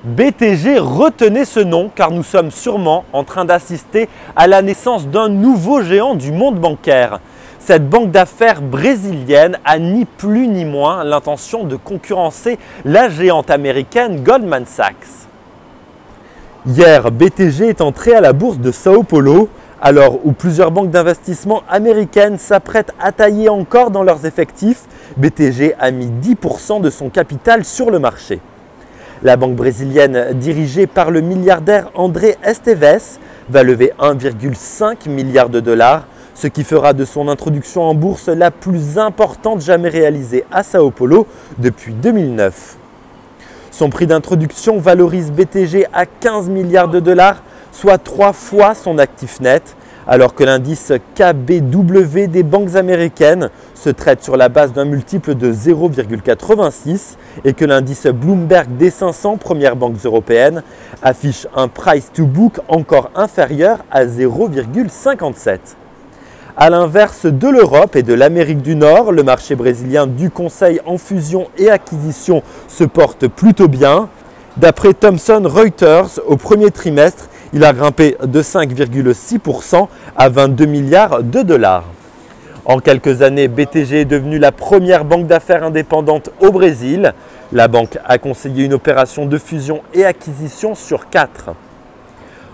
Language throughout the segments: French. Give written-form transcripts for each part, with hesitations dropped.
BTG, retenez ce nom car nous sommes sûrement en train d'assister à la naissance d'un nouveau géant du monde bancaire. Cette banque d'affaires brésilienne a ni plus ni moins l'intention de concurrencer la géante américaine Goldman Sachs. Hier, BTG est entré à la bourse de Sao Paulo, à l'heure où plusieurs banques d'investissement américaines s'apprêtent à tailler encore dans leurs effectifs. BTG a mis 10% de son capital sur le marché. La banque brésilienne, dirigée par le milliardaire André Esteves, va lever 1,5 milliard de dollars, ce qui fera de son introduction en bourse la plus importante jamais réalisée à Sao Paulo depuis 2009. Son prix d'introduction valorise BTG à 15 milliards de dollars, soit 3 fois son actif net, alors que l'indice KBW des banques américaines se traite sur la base d'un multiple de 0,86 et que l'indice Bloomberg des 500 premières banques européennes affiche un price to book encore inférieur à 0,57. A l'inverse de l'Europe et de l'Amérique du Nord, le marché brésilien du conseil en fusion et acquisition se porte plutôt bien. D'après Thomson Reuters, au premier trimestre, il a grimpé de 5,6% à 22 milliards de dollars. En quelques années, BTG est devenue la première banque d'affaires indépendante au Brésil. La banque a conseillé une opération de fusion et acquisition sur 4.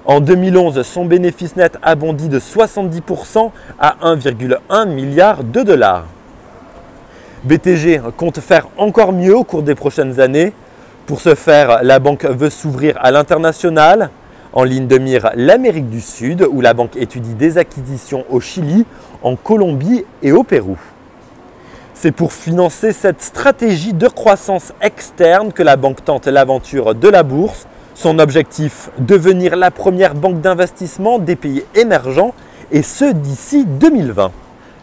En 2011, son bénéfice net a bondi de 70% à 1,1 milliard de dollars. BTG compte faire encore mieux au cours des prochaines années. Pour ce faire, la banque veut s'ouvrir à l'international. En ligne de mire, l'Amérique du Sud, où la banque étudie des acquisitions au Chili, en Colombie et au Pérou. C'est pour financer cette stratégie de croissance externe que la banque tente l'aventure de la bourse. Son objectif, devenir la première banque d'investissement des pays émergents, et ce d'ici 2020.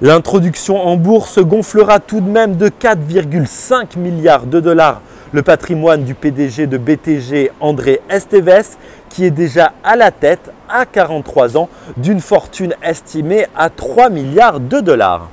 L'introduction en bourse gonflera tout de même de 4,5 milliards de dollars le patrimoine du PDG de BTG, André Esteves, qui est déjà à la tête, à 43 ans, d'une fortune estimée à 3 milliards de dollars.